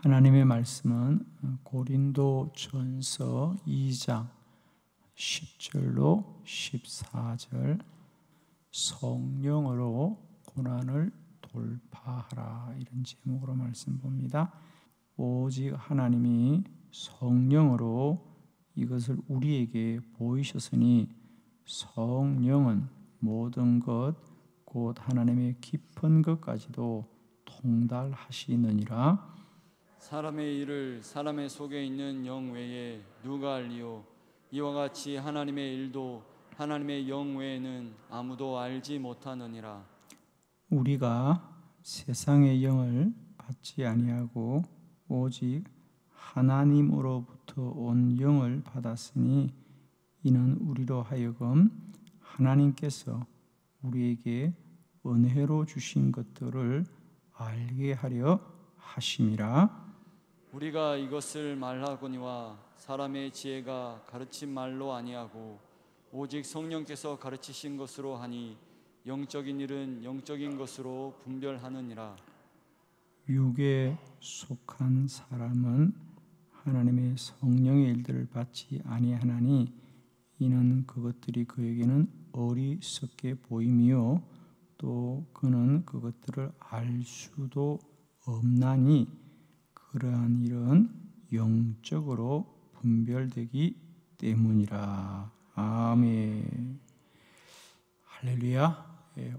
하나님의 말씀은 고린도전서 2장 10절로 14절 성령으로 고난을 돌파하라 이런 제목으로 말씀 봅니다. 오직 하나님이 성령으로 이것을 우리에게 보이셨으니 성령은 모든 것 곧 하나님의 깊은 것까지도 통달하시느니라. 사람의 일을 사람의 속에 있는 영 외에 누가 알리요? 이와 같이 하나님의 일도 하나님의 영 외에는 아무도 알지 못하느니라. 우리가 세상의 영을 받지 아니하고 오직 하나님으로부터 온 영을 받았으니 이는 우리로 하여금 하나님께서 우리에게 은혜로 주신 것들을 알게 하려 하심이라. 우리가 이것을 말하거니와 사람의 지혜가 가르친 말로 아니하고 오직 성령께서 가르치신 것으로 하니 영적인 일은 영적인 것으로 분별하느니라. 육에 속한 사람은 하나님의 성령의 일들을 받지 아니하나니 이는 그것들이 그에게는 어리석게 보임이요 또 그는 그것들을 알 수도 없나니 그러한 일은 영적으로 분별되기 때문이라. 아멘. 할렐루야.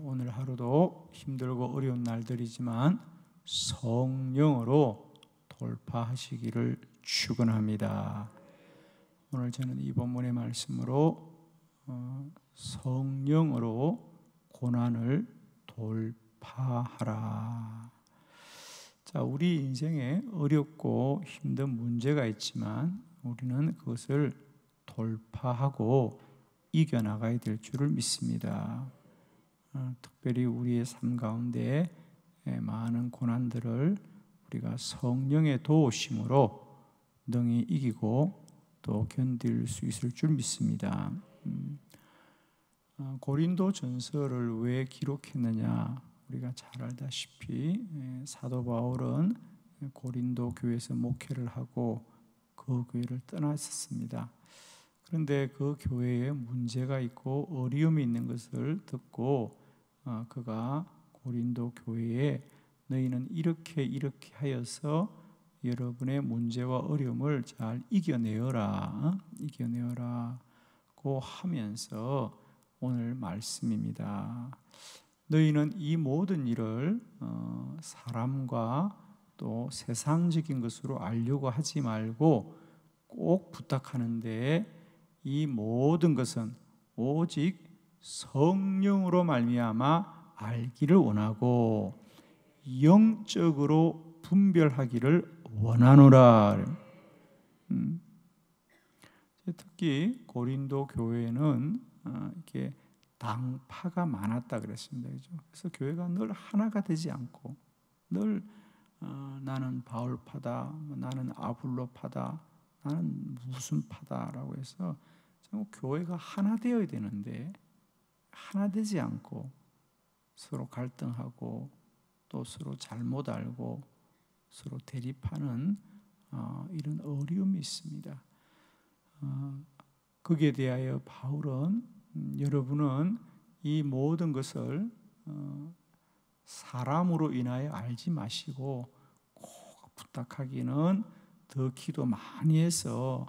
오늘 하루도 힘들고 어려운 날들이지만 성령으로 돌파하시기를 축원합니다. 오늘 저는 이 본문의 말씀으로 성령으로 고난을 돌파하라. 자, 우리 인생에 어렵고 힘든 문제가 있지만 우리는 그것을 돌파하고 이겨나가야 될 줄을 믿습니다. 특별히 우리의 삶 가운데 많은 고난들을 우리가 성령의 도우심으로 능히 이기고 또 견딜 수 있을 줄 믿습니다. 고린도 전서를 왜 기록했느냐? 우리가 잘 알다시피 사도 바울은 고린도 교회에서 목회를 하고 그 교회를 떠났었습니다. 그런데 그 교회에 문제가 있고 어려움이 있는 것을 듣고 그가 고린도 교회에 너희는 이렇게 하여서 여러분의 문제와 어려움을 잘 이겨내어라고 하면서 오늘 말씀입니다. 너희는 이 모든 일을 사람과 또 세상적인 것으로 알려고 하지 말고 꼭 부탁하는데 이 모든 것은 오직 성령으로 말미암아 알기를 원하고 영적으로 분별하기를 원하노라. 특히 고린도 교회는 이렇게 당파가 많았다 그랬습니다. 그래서 교회가 늘 하나가 되지 않고 늘 나는 바울파다, 나는 아볼로파다, 나는 무슨 파다라고 해서 교회가 하나 되어야 되는데 하나 되지 않고 서로 갈등하고 또 서로 잘못 알고 서로 대립하는 이런 어려움이 있습니다. 거기에 대하여 바울은 여러분은 이 모든 것을 사람으로 인하여 알지 마시고 꼭 부탁하기는 더 기도 많이 해서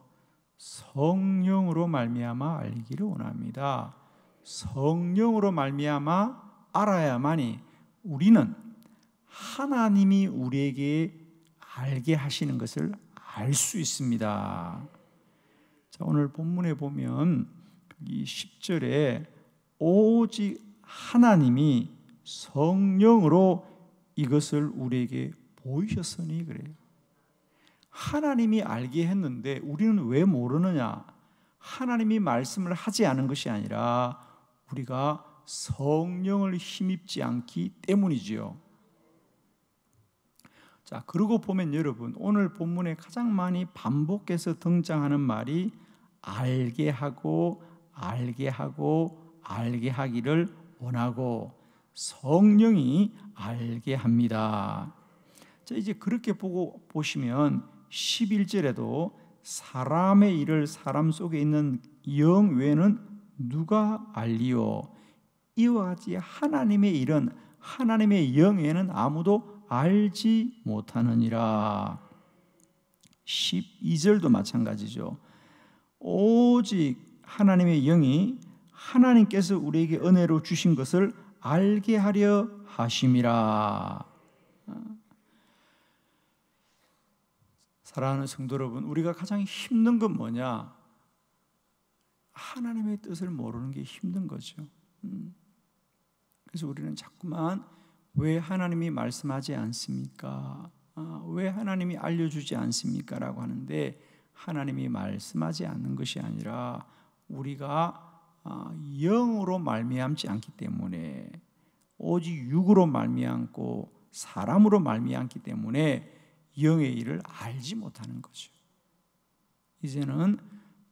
성령으로 말미암아 알기를 원합니다. 성령으로 말미암아 알아야만이 우리는 하나님이 우리에게 알게 하시는 것을 알 수 있습니다. 자, 오늘 본문에 보면 이 10절에 오직 하나님이 성령으로 이것을 우리에게 보이셨으니 그래요. 하나님이 알게 했는데 우리는 왜 모르느냐? 하나님이 말씀을 하지 않은 것이 아니라 우리가 성령을 힘입지 않기 때문이지요. 자, 그러고 보면 여러분 오늘 본문에 가장 많이 반복해서 등장하는 말이 알게 하고 알게 하기를 원하고 성령이 알게 합니다. 자, 이제 그렇게 보시면 11절에도 사람의 일을 사람 속에 있는 영 외에는 누가 알리요? 이와 같이 하나님의 일은 하나님의 영 외에는 아무도 알지 못하느니라. 12절도 마찬가지죠. 오직 하나님의 영이 하나님께서 우리에게 은혜로 주신 것을 알게 하려 하심이라. 사랑하는 성도 여러분, 우리가 가장 힘든 건 뭐냐? 하나님의 뜻을 모르는 게 힘든 거죠. 그래서 우리는 자꾸만 왜 하나님이 말씀하지 않습니까? 왜 하나님이 알려주지 않습니까? 라고 하는데, 하나님이 말씀하지 않는 것이 아니라 우리가 영으로 말미암지 않기 때문에, 오직 육으로 말미암고 사람으로 말미암기 때문에 영의 일을 알지 못하는 거죠. 이제는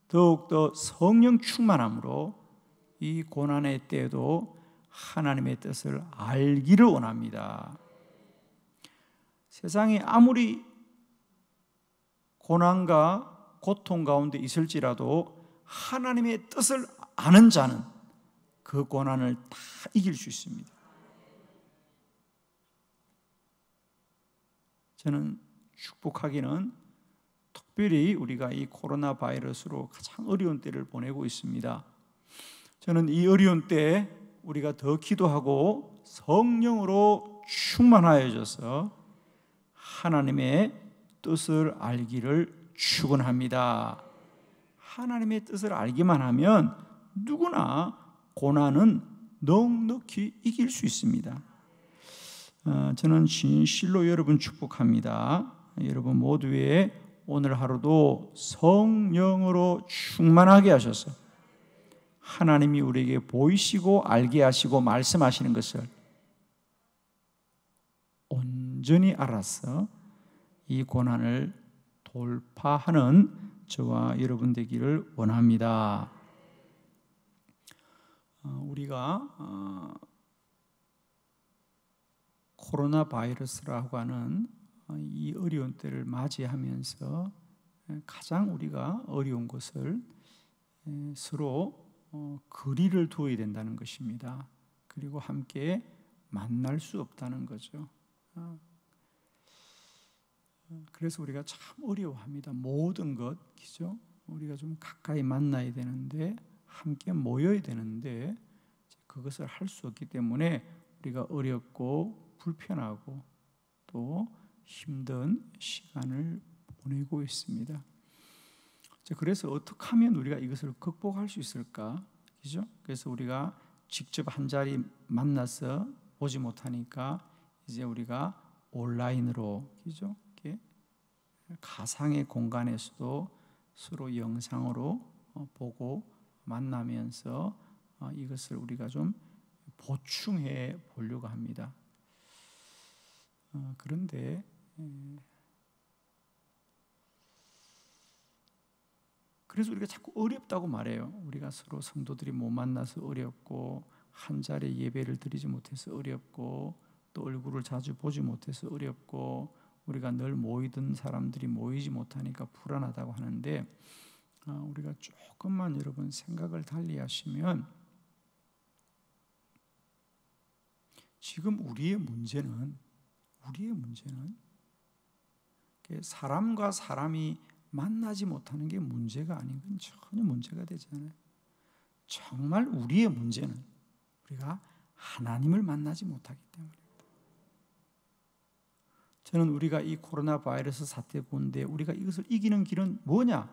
더욱더 성령 충만함으로 이 고난의 때에도 하나님의 뜻을 알기를 원합니다. 세상에 아무리 고난과 고통 가운데 있을지라도 하나님의 뜻을 아는 자는 그 고난을 다 이길 수 있습니다. 저는 축복하기는 특별히 우리가 이 코로나 바이러스로 가장 어려운 때를 보내고 있습니다. 저는 이 어려운 때에 우리가 더 기도하고 성령으로 충만하여져서 하나님의 뜻을 알기를 축원합니다. 하나님의 뜻을 알기만 하면 누구나 고난은 넉넉히 이길 수 있습니다. 저는 진실로 여러분 축복합니다. 여러분 모두의 오늘 하루도 성령으로 충만하게 하셔서 하나님이 우리에게 보이시고 알게 하시고 말씀하시는 것을 온전히 알아서 이 고난을 돌파하는 저와 여러분 되기를 원합니다. 우리가 코로나 바이러스라고 하는 이 어려운 때를 맞이하면서 가장 우리가 어려운 것을 서로 거리를 두어야 된다는 것입니다. 그리고 함께 만날 수 없다는 거죠. 그래서 우리가 참 어려워합니다. 모든 것, 그죠? 우리가 좀 가까이 만나야 되는데, 함께 모여야 되는데, 그것을 할 수 없기 때문에 우리가 어렵고 불편하고 또 힘든 시간을 보내고 있습니다. 그래서 어떻게 하면 우리가 이것을 극복할 수 있을까? 그죠? 그래서 우리가 직접 한 자리 만나서 보지 못하니까 이제 우리가 온라인으로, 그죠? 이렇게 가상의 공간에서도 서로 영상으로 보고 만나면서 이것을 우리가 좀 보충해 보려고 합니다. 그런데 그래서 우리가 자꾸 어렵다고 말해요. 우리가 서로 성도들이 못 만나서 어렵고, 한 자리에 예배를 드리지 못해서 어렵고, 또 얼굴을 자주 보지 못해서 어렵고, 우리가 늘 모이던 사람들이 모이지 못하니까 불안하다고 하는데, 우리가 조금만 여러분 생각을 달리 하시면, 지금 우리의 문제는 사람과 사람이 만나지 못하는 게 문제가 아닌 건 전혀 문제가 되지 않아요. 정말 우리의 문제는 우리가 하나님을 만나지 못하기 때문입니다. 저는 우리가 이 코로나 바이러스 사태 가운데 우리가 이것을 이기는 길은 뭐냐?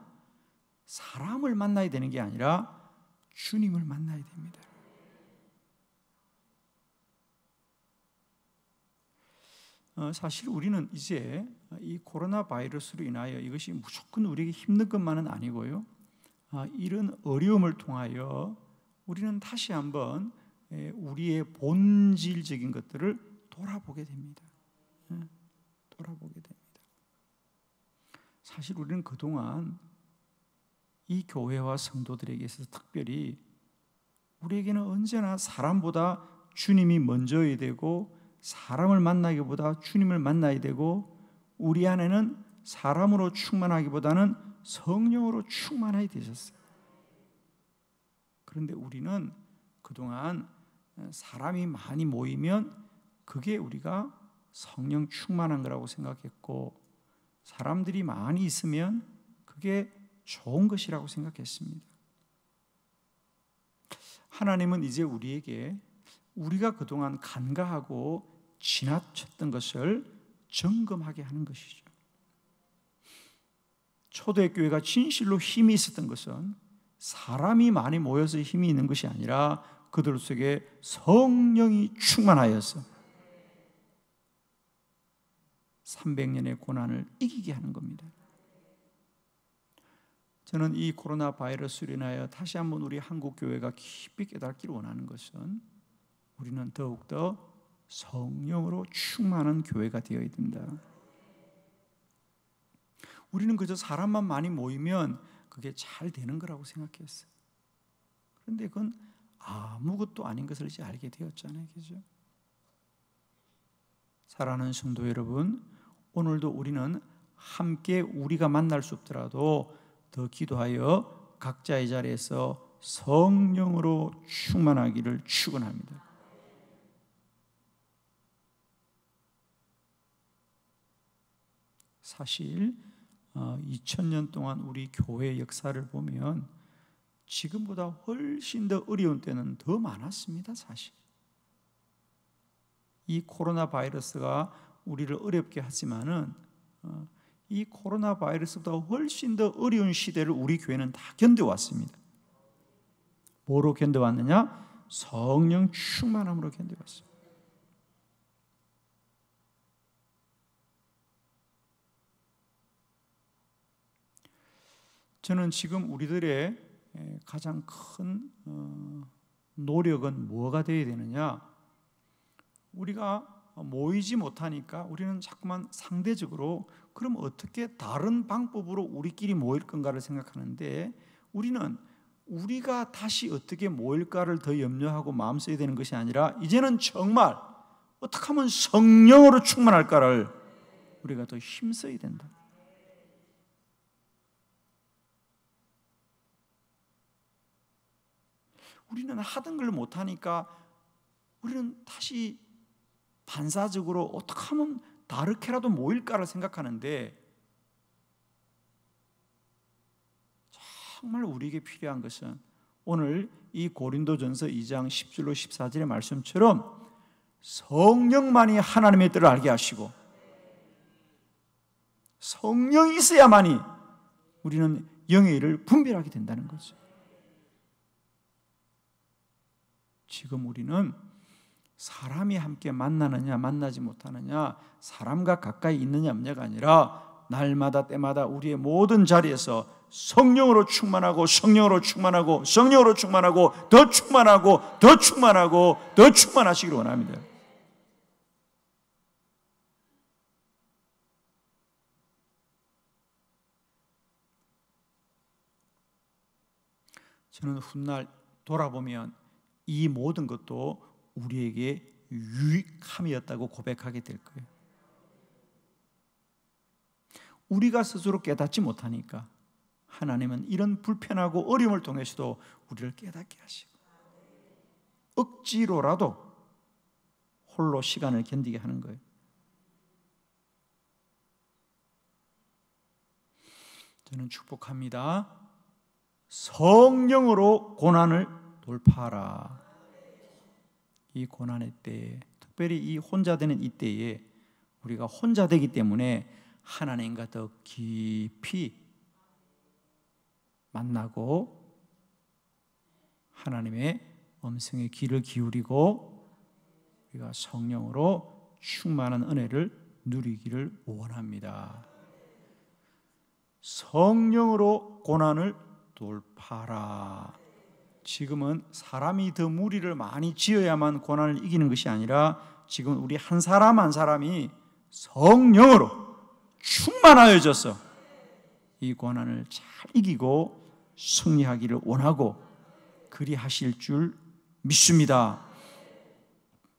사람을 만나야 되는 게 아니라 주님을 만나야 됩니다. 사실 우리는 이제 이 코로나 바이러스로 인하여 이것이 무조건 우리에게 힘든 것만은 아니고요, 이런 어려움을 통하여 우리는 다시 한번 우리의 본질적인 것들을 돌아보게 됩니다. 돌아보게 됩니다. 사실 우리는 그동안 이 교회와 성도들에게 있어서 특별히 우리에게는 언제나 사람보다 주님이 먼저야 되고, 사람을 만나기보다 주님을 만나야 되고, 우리 안에는 사람으로 충만하기보다는 성령으로 충만하게 되셨어요. 그런데 우리는 그동안 사람이 많이 모이면 그게 우리가 성령 충만한 거라고 생각했고, 사람들이 많이 있으면 그게 좋은 것이라고 생각했습니다. 하나님은 이제 우리에게 우리가 그동안 간과하고 지나쳤던 것을 점검하게 하는 것이죠. 초대교회가 진실로 힘이 있었던 것은 사람이 많이 모여서 힘이 있는 것이 아니라 그들 속에 성령이 충만하여서 300년의 고난을 이기게 하는 겁니다. 저는 이 코로나 바이러스로 인하여 다시 한번 우리 한국 교회가 깊이 깨닫기를 원하는 것은 우리는 더욱더 성령으로 충만한 교회가 되어야 된다. 우리는 그저 사람만 많이 모이면 그게 잘 되는 거라고 생각했어요. 그런데 그건 아무것도 아닌 것을 이제 알게 되었잖아요. 그죠? 사랑하는 성도 여러분, 오늘도 우리는 함께 우리가 만날 수 없더라도 더 기도하여 각자의 자리에서 성령으로 충만하기를 축원합니다. 사실 2000년 동안 우리 교회의 역사를 보면 지금보다 훨씬 더 어려운 때는 더 많았습니다. 사실 이 코로나 바이러스가 우리를 어렵게 하지만은 이 코로나 바이러스보다 훨씬 더 어려운 시대를 우리 교회는 다 견뎌왔습니다. 뭐로 견뎌왔느냐? 성령 충만함으로 견뎌왔습니다. 저는 지금 우리들의 가장 큰 노력은 뭐가 되어야 되느냐? 우리가 모이지 못하니까 우리는 자꾸만 상대적으로 그럼 어떻게 다른 방법으로 우리끼리 모일 건가를 생각하는데, 우리는 우리가 다시 어떻게 모일까를 더 염려하고 마음 써야 되는 것이 아니라 이제는 정말 어떻게 하면 성령으로 충만할까를 우리가 더 힘써야 된다. 우리는 하던 걸 못하니까 우리는 다시 반사적으로 어떻게 하면 다르게라도 모일까를 생각하는데, 정말 우리에게 필요한 것은 오늘 이 고린도전서 2장 10절로 14절의 말씀처럼 성령만이 하나님의 뜻을 알게 하시고 성령이 있어야만이 우리는 영의 일을 분별하게 된다는 거죠. 지금 우리는 사람이 함께 만나느냐 만나지 못하느냐, 사람과 가까이 있느냐 없냐가 아니라 날마다 때마다 우리의 모든 자리에서 성령으로 충만하고 성령으로 충만하고 성령으로 충만하고 더 충만하고 더 충만하고 더 충만하시기를 원합니다. 저는 훗날 돌아보면 이 모든 것도 우리에게 유익함이었다고 고백하게 될 거예요. 우리가 스스로 깨닫지 못하니까 하나님은 이런 불편하고 어려움을 통해서도 우리를 깨닫게 하시고 억지로라도 홀로 시간을 견디게 하는 거예요. 저는 축복합니다. 성령으로 고난을 돌파하라. 이 고난의 때에, 특별히 이 혼자 되는 이 때에 우리가 혼자 되기 때문에 하나님과 더 깊이 만나고 하나님의 음성에 귀를 기울이고 우리가 성령으로 충만한 은혜를 누리기를 원합니다. 성령으로 고난을 돌파하라. 지금은 사람이 더 무리를 많이 지어야만 고난을 이기는 것이 아니라 지금 우리 한 사람 한 사람이 성령으로 충만하여져서 이 고난을 잘 이기고 승리하기를 원하고 그리 하실 줄 믿습니다.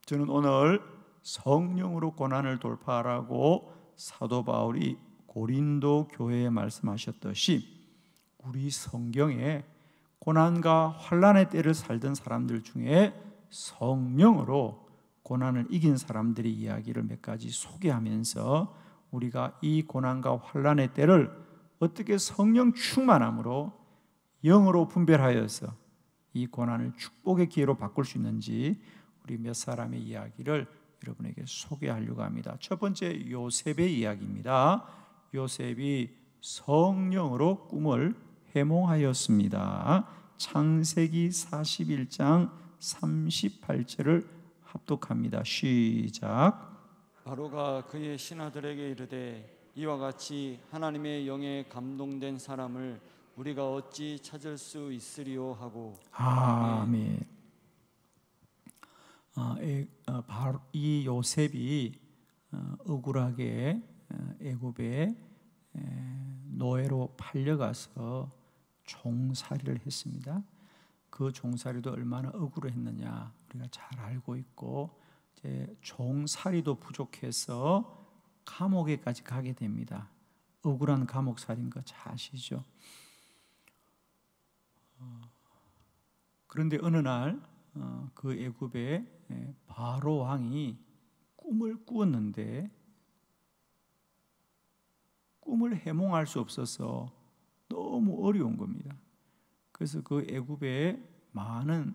저는 오늘 성령으로 고난을 돌파하라고 사도 바울이 고린도 교회에 말씀하셨듯이 우리 성경에 고난과 환난의 때를 살던 사람들 중에 성령으로 고난을 이긴 사람들의 이야기를 몇 가지 소개하면서 우리가 이 고난과 환난의 때를 어떻게 성령 충만함으로 영으로 분별하여서 이 고난을 축복의 기회로 바꿀 수 있는지 우리 몇 사람의 이야기를 여러분에게 소개하려고 합니다. 첫 번째, 요셉의 이야기입니다. 요셉이 성령으로 꿈을 해몽하였습니다. 창세기 41장 38절을 합독합니다. 시작. 바로가 그의 신하들에게 이르되 이와 같이 하나님의 영에 감동된 사람을 우리가 어찌 찾을 수 있으리요 하고. 아멘. 바로 이 요셉이 억울하게 애굽에 노예로 팔려가서 종살이를 했습니다. 그 종살이도 얼마나 억울했느냐 우리가 잘 알고 있고, 이제 종살이도 부족해서 감옥에까지 가게 됩니다. 억울한 감옥살이인 거 잘 아시죠? 그런데 어느 날 그 애굽의 바로 왕이 꿈을 꾸었는데 꿈을 해몽할 수 없어서 너무 어려운 겁니다. 그래서 그 애굽의 많은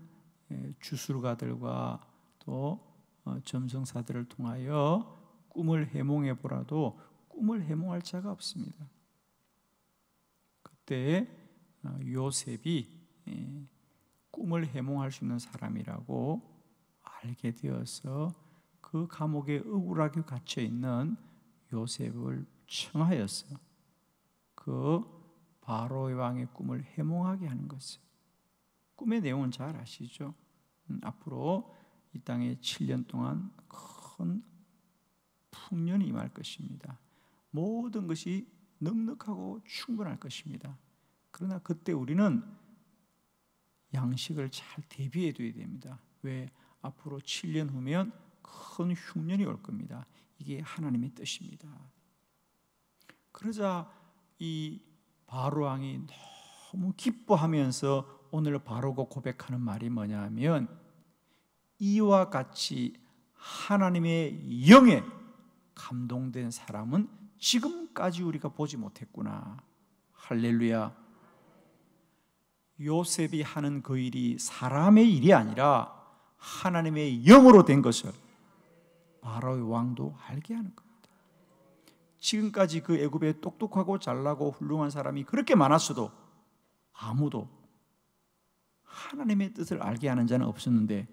주술가들과 또 점성사들을 통하여 꿈을 해몽해 보라도 꿈을 해몽할 자가 없습니다. 그때 요셉이 꿈을 해몽할 수 있는 사람이라고 알게 되어서 그 감옥에 억울하게 갇혀 있는 요셉을 청하였어. 그 바로의 왕의 꿈을 해몽하게 하는 것을. 꿈의 내용은 잘 아시죠? 앞으로 이 땅에 7년 동안 큰 풍년이 임할 것입니다. 모든 것이 넉넉하고 충분할 것입니다. 그러나 그때 우리는 양식을 잘 대비해 둬야 됩니다. 왜? 앞으로 7년 후면 큰 흉년이 올 겁니다. 이게 하나님의 뜻입니다. 그러자 이 바로 왕이 너무 기뻐하면서 오늘 바로가 고백하는 말이 뭐냐 하면, 이와 같이 하나님의 영에 감동된 사람은 지금까지 우리가 보지 못했구나. 할렐루야. 요셉이 하는 그 일이 사람의 일이 아니라 하나님의 영으로 된 것을 바로의 왕도 알게 하는 겁니다. 지금까지 그 애굽에 똑똑하고 잘나고 훌륭한 사람이 그렇게 많았어도 아무도 하나님의 뜻을 알게 하는 자는 없었는데,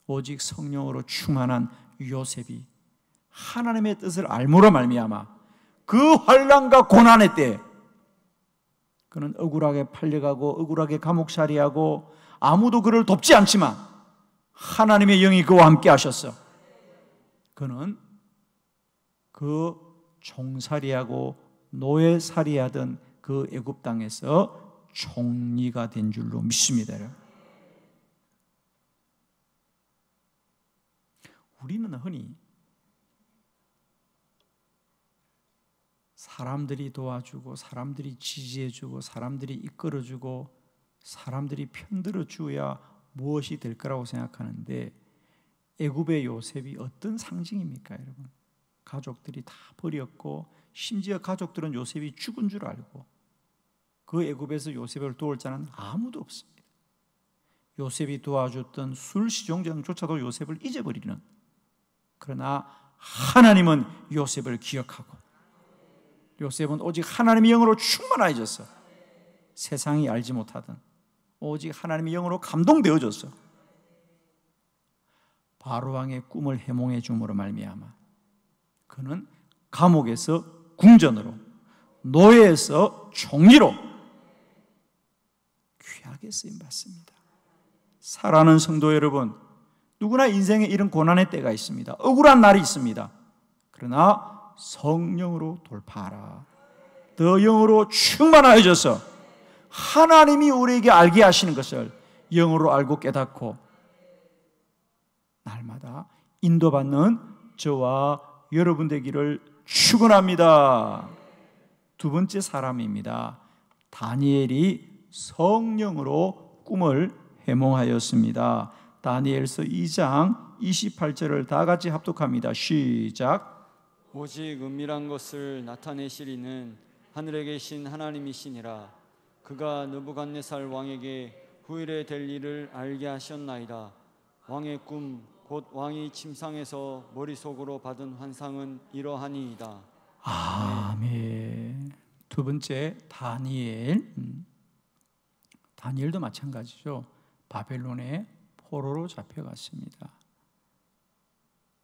오직 성령으로 충만한 요셉이 하나님의 뜻을 알므로 말미암아 그 환난과 고난의 때 그는 억울하게 팔려가고 억울하게 감옥살이하고 아무도 그를 돕지 않지만 하나님의 영이 그와 함께 하셨어. 그는 그 종살이하고 노예살이하던 그 애굽 땅에서 총리가 된 줄로 믿습니다. 우리는 흔히 사람들이 도와주고 사람들이 지지해주고 사람들이 이끌어주고 사람들이 편들어줘야 무엇이 될 거라고 생각하는데, 애굽의 요셉이 어떤 상징입니까 여러분? 가족들이 다 버렸고 심지어 가족들은 요셉이 죽은 줄 알고 그 애굽에서 요셉을 도울 자는 아무도 없습니다. 요셉이 도와줬던 술시종장조차도 요셉을 잊어버리는, 그러나 하나님은 요셉을 기억하고 요셉은 오직 하나님의 영으로 충만해졌어. 세상이 알지 못하던 오직 하나님의 영으로 감동되어졌어. 바로왕의 꿈을 해몽해 줌으로 말미암아 그는 감옥에서 궁전으로, 노예에서 총리로 귀하게 쓰임받습니다. 사랑하는 성도 여러분, 누구나 인생에 이런 고난의 때가 있습니다. 억울한 날이 있습니다. 그러나 성령으로 돌파하라. 더 영으로 충만하여져서 하나님이 우리에게 알게 하시는 것을 영으로 알고 깨닫고 날마다 인도받는 저와 여러분 되기를 축원합니다. 두 번째 사람입니다. 다니엘이 성령으로 꿈을 해몽하였습니다. 다니엘서 2장 28절을 다 같이 합독합니다. 시작. 오직 은밀한 것을 나타내시리는 하늘에 계신 하나님이시니라. 그가 느부갓네살 왕에게 후일에 될 일을 알게 하셨나이다. 왕의 꿈 곧 왕이 침상에서 머릿속으로 받은 환상은 이러하니이다. 아멘. 두 번째 다니엘. 다니엘도 마찬가지죠. 바벨론의 포로로 잡혀갔습니다.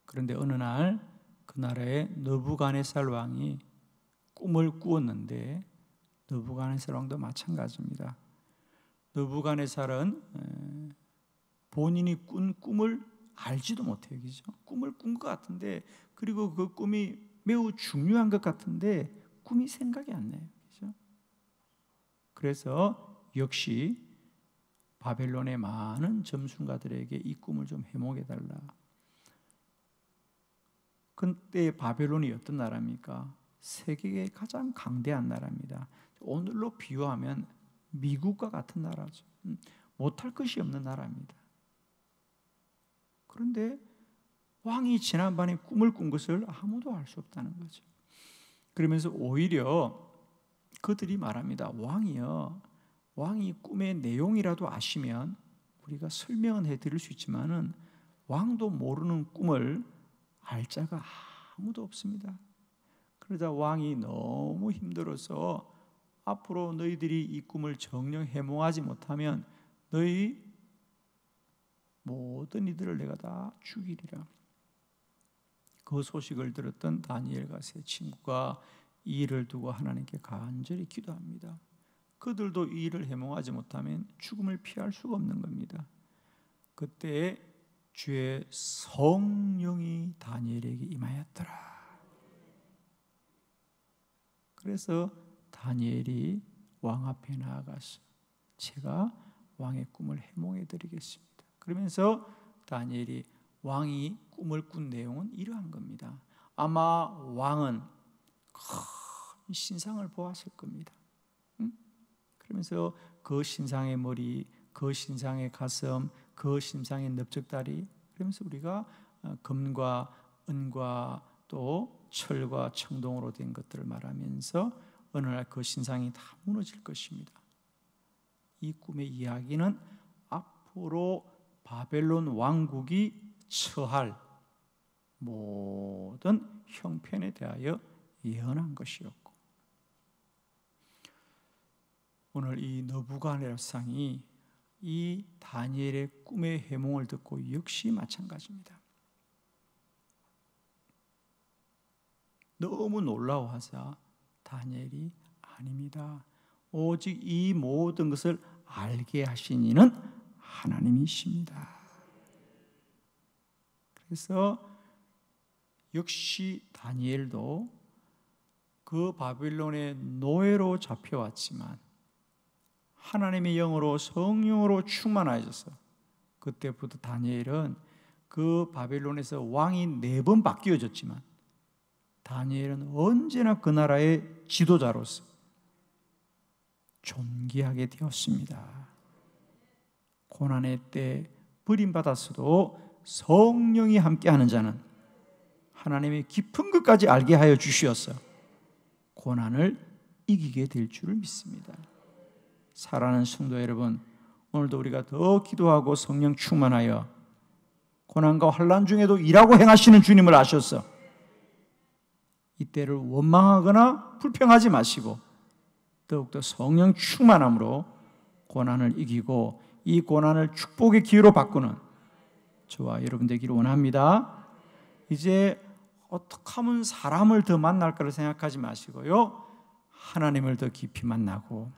그런데 어느 날 그 나라의 느부갓네살 왕이 꿈을 꾸었는데, 느부갓네살 왕도 마찬가지입니다. 느부갓네살은 본인이 꾼 꿈을 알지도 못해요. 그죠? 꿈을 꾼 것 같은데, 그리고 그 꿈이 매우 중요한 것 같은데 꿈이 생각이 안 나요. 그죠? 그래서 역시 바벨론의 많은 점술가들에게 이 꿈을 좀 해몽해달라. 그때 바벨론이 어떤 나라입니까? 세계의 가장 강대한 나라입니다. 오늘로 비유하면 미국과 같은 나라죠. 못할 것이 없는 나라입니다. 그런데 왕이 지난밤에 꿈을 꾼 것을 아무도 알 수 없다는 거죠. 그러면서 오히려 그들이 말합니다. 왕이 꿈의 내용이라도 아시면 우리가 설명은 해드릴 수 있지만은 왕도 모르는 꿈을 알 자가 아무도 없습니다. 그러자 왕이 너무 힘들어서 앞으로 너희들이 이 꿈을 정녕 해몽하지 못하면 너희 모든 이들을 내가 다 죽이리라. 그 소식을 들었던 다니엘과 세 친구가 이 일을 두고 하나님께 간절히 기도합니다. 그들도 이 일을 해몽하지 못하면 죽음을 피할 수가 없는 겁니다. 그때 주의 성령이 다니엘에게 임하였더라. 그래서 다니엘이 왕 앞에 나아가서 제가 왕의 꿈을 해몽해 드리겠습니다. 그러면서 다니엘이 왕이 꿈을 꾼 내용은 이러한 겁니다. 아마 왕은 큰 신상을 보았을 겁니다. 그러면서 그 신상의 머리, 그 신상의 가슴, 그 신상의 넓적다리, 그러면서 우리가 금과 은과 또 철과 청동으로 된 것들을 말하면서 어느 날 그 신상이 다 무너질 것입니다. 이 꿈의 이야기는 앞으로 바벨론 왕국이 처할 모든 형편에 대하여 예언한 것이었고, 오늘 이 느부갓네살상이 이 다니엘의 꿈의 해몽을 듣고 역시 마찬가지입니다. 너무 놀라워하자 다니엘이 아닙니다. 오직 이 모든 것을 알게 하신 이는 하나님이십니다. 그래서 역시 다니엘도 그 바빌론의 노예로 잡혀왔지만 하나님의 영으로 성령으로 충만하여서 그때부터 다니엘은 그 바빌론에서 왕이 4번 바뀌어졌지만 다니엘은 언제나 그 나라의 지도자로서 존귀하게 되었습니다. 고난의 때 버림받았어도 성령이 함께하는 자는 하나님의 깊은 것까지 알게 하여 주시어서 고난을 이기게 될 줄을 믿습니다. 사랑하는 성도 여러분, 오늘도 우리가 더 기도하고 성령 충만하여 고난과 환난 중에도 일하고 행하시는 주님을 아셔서 이때를 원망하거나 불평하지 마시고 더욱더 성령 충만함으로 고난을 이기고 이 고난을 축복의 기회로 바꾸는 저와 여러분 되기를 원합니다. 이제 어떻게 하면 사람을 더 만날까를 생각하지 마시고요, 하나님을 더 깊이 만나고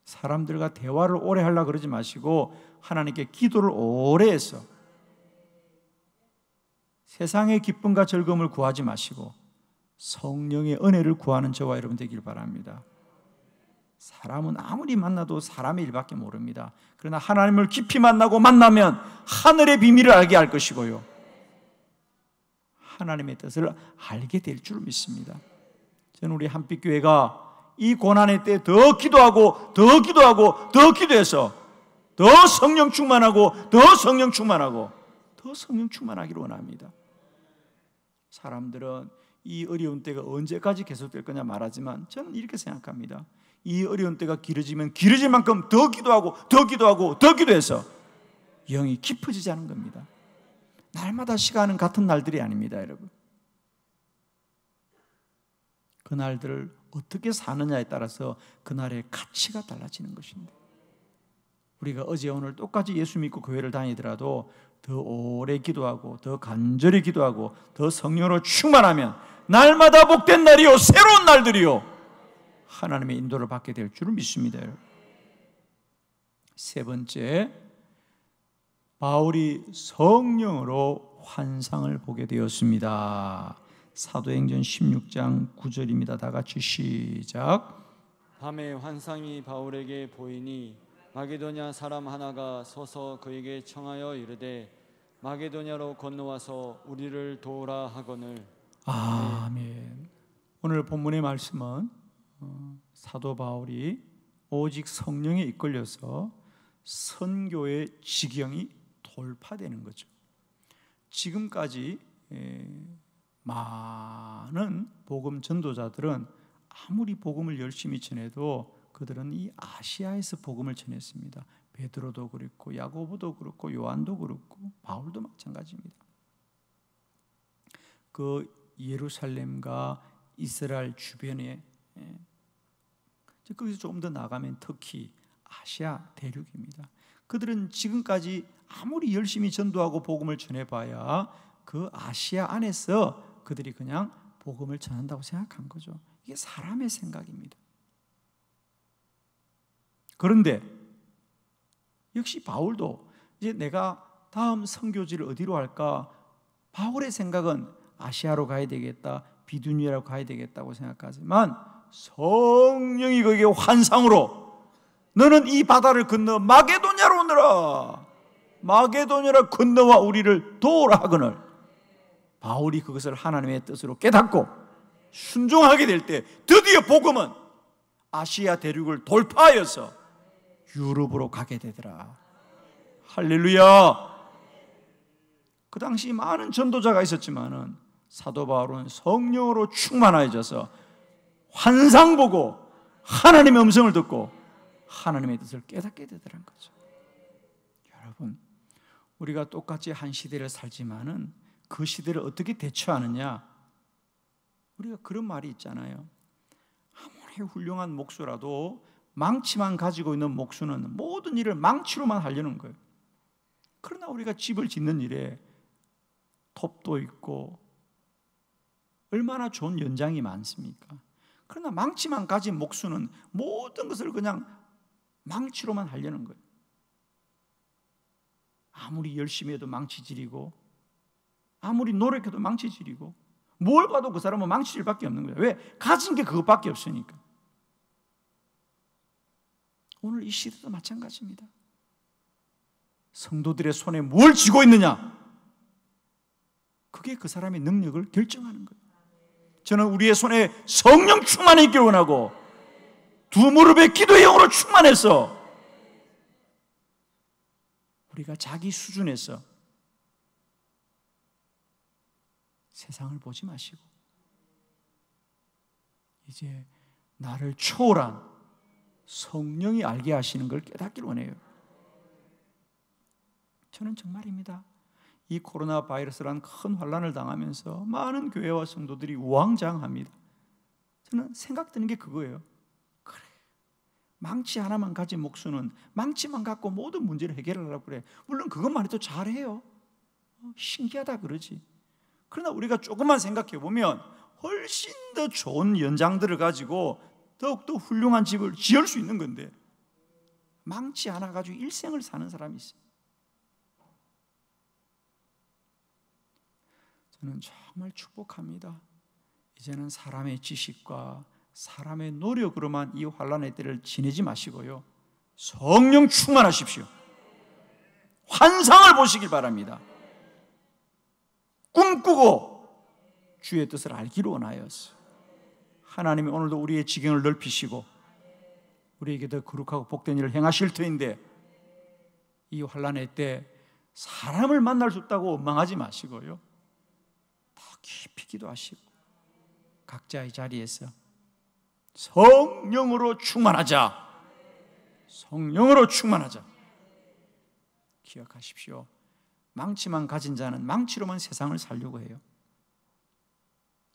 사람들과 대화를 오래 하려고 그러지 마시고 하나님께 기도를 오래 해서 세상의 기쁨과 즐거움을 구하지 마시고 성령의 은혜를 구하는 저와 여러분 되길 바랍니다. 사람은 아무리 만나도 사람의 일밖에 모릅니다. 그러나 하나님을 깊이 만나고 만나면 하늘의 비밀을 알게 할 것이고요, 하나님의 뜻을 알게 될 줄 믿습니다. 저는 우리 한빛교회가 이 고난의 때 더 기도하고 더 기도하고 더 기도해서 더 성령 충만하고 더 성령 충만하고 더 성령 충만하기를 원합니다. 사람들은 이 어려운 때가 언제까지 계속될 거냐 말하지만 저는 이렇게 생각합니다. 이 어려운 때가 길어지면 길어질 만큼 더 기도하고 더 기도하고 더 기도해서 영이 깊어지지 않은 겁니다. 날마다 시간은 같은 날들이 아닙니다, 여러분. 그 날들을 어떻게 사느냐에 따라서 그날의 가치가 달라지는 것입니다. 우리가 어제 오늘 똑같이 예수 믿고 교회를 다니더라도 더 오래 기도하고 더 간절히 기도하고 더 성령으로 충만하면 날마다 복된 날이요 새로운 날들이요 하나님의 인도를 받게 될 줄을 믿습니다. 세 번째, 바울이 성령으로 환상을 보게 되었습니다. 사도행전 16장 9절입니다. 다 같이 시작. 밤에 환상이 바울에게 보이니 마게도냐 사람 하나가 서서 그에게 청하여 이르되 마게도냐로 건너와서 우리를 도우라 하거늘. 아멘. 오늘 본문의 말씀은 사도 바울이 오직 성령에 이끌려서 선교의 지경이 돌파되는 거죠. 지금까지 많은 복음 전도자들은 아무리 복음을 열심히 전해도 그들은 이 아시아에서 복음을 전했습니다. 베드로도 그렇고 야고보도 그렇고 요한도 그렇고 바울도 마찬가지입니다. 그 예루살렘과 이스라엘 주변에 거기서 조금 더 나가면 터키, 아시아 대륙입니다. 그들은 지금까지 아무리 열심히 전도하고 복음을 전해봐야 그 아시아 안에서 그들이 그냥 복음을 전한다고 생각한 거죠. 이게 사람의 생각입니다. 그런데 역시 바울도 이제 내가 다음 선교지를 어디로 할까? 바울의 생각은 아시아로 가야 되겠다, 비두니아로 가야 되겠다고 생각하지만 성령이 거기에 환상으로 너는 이 바다를 건너 마게도냐로 오너라, 마게도냐로 건너와 우리를 도우라 하거늘. 바울이 그것을 하나님의 뜻으로 깨닫고 순종하게 될 때 드디어 복음은 아시아 대륙을 돌파하여서 유럽으로 가게 되더라. 할렐루야. 그 당시 많은 전도자가 있었지만은 사도 바울은 성령으로 충만해져서 환상 보고 하나님의 음성을 듣고 하나님의 뜻을 깨닫게 되더란 거죠. 여러분, 우리가 똑같이 한 시대를 살지만은 그 시대를 어떻게 대처하느냐? 우리가 그런 말이 있잖아요. 아무리 훌륭한 목수라도 망치만 가지고 있는 목수는 모든 일을 망치로만 하려는 거예요. 그러나 우리가 집을 짓는 일에 톱도 있고 얼마나 좋은 연장이 많습니까? 그러나 망치만 가진 목수는 모든 것을 그냥 망치로만 하려는 거예요. 아무리 열심히 해도 망치질이고 아무리 노력해도 망치질이고 뭘 봐도 그 사람은 망치질밖에 없는 거예요. 왜? 가진 게 그것밖에 없으니까. 오늘 이 시대도 마찬가지입니다. 성도들의 손에 뭘 쥐고 있느냐? 그게 그 사람의 능력을 결정하는 거예요. 저는 우리의 손에 성령 충만해 있기를 원하고 두 무릎에 기도의 영으로 충만해서 우리가 자기 수준에서 세상을 보지 마시고 이제 나를 초월한 성령이 알게 하시는 걸 깨닫기를 원해요. 저는 정말입니다. 이 코로나 바이러스란 큰 환난을 당하면서 많은 교회와 성도들이 우왕좌왕합니다. 저는 생각드는 게 그거예요. 그래, 망치 하나만 가진 목수는 망치만 갖고 모든 문제를 해결하려고 그래. 물론 그것만 해도 잘해요. 신기하다 그러지. 그러나 우리가 조금만 생각해 보면 훨씬 더 좋은 연장들을 가지고 더욱더 훌륭한 집을 지을 수 있는 건데 망치 하나 가지고 일생을 사는 사람이 있어요. 저는 정말 축복합니다. 이제는 사람의 지식과 사람의 노력으로만 이 환난의 때를 지내지 마시고요, 성령 충만하십시오. 환상을 보시길 바랍니다. 꿈꾸고 주의 뜻을 알기로 원하였어. 하나님이 오늘도 우리의 지경을 넓히시고 우리에게 더 거룩하고 복된 일을 행하실 터인데, 이 환난의 때 사람을 만날 수 없다고 원망하지 마시고요, 더 깊이 기도하시고 각자의 자리에서 성령으로 충만하자. 성령으로 충만하자. 기억하십시오. 망치만 가진 자는 망치로만 세상을 살려고 해요.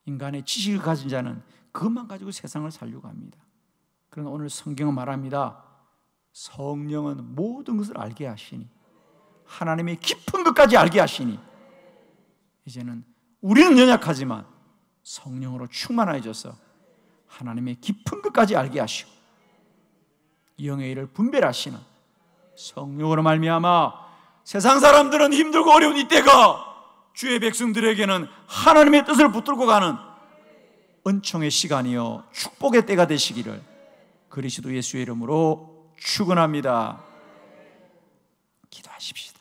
인간의 지식을 가진 자는 그것만 가지고 세상을 살려고 합니다. 그러나 오늘 성경은 말합니다. 성령은 모든 것을 알게 하시니, 하나님의 깊은 것까지 알게 하시니, 이제는 우리는 연약하지만 성령으로 충만해져서 하나님의 깊은 것까지 알게 하시고 영의 일을 분별하시는 성령으로 말미암아 세상 사람들은 힘들고 어려운 이때가 주의 백성들에게는 하나님의 뜻을 붙들고 가는 은총의 시간이요 축복의 때가 되시기를 그리스도 예수의 이름으로 축원합니다. 기도하십시다.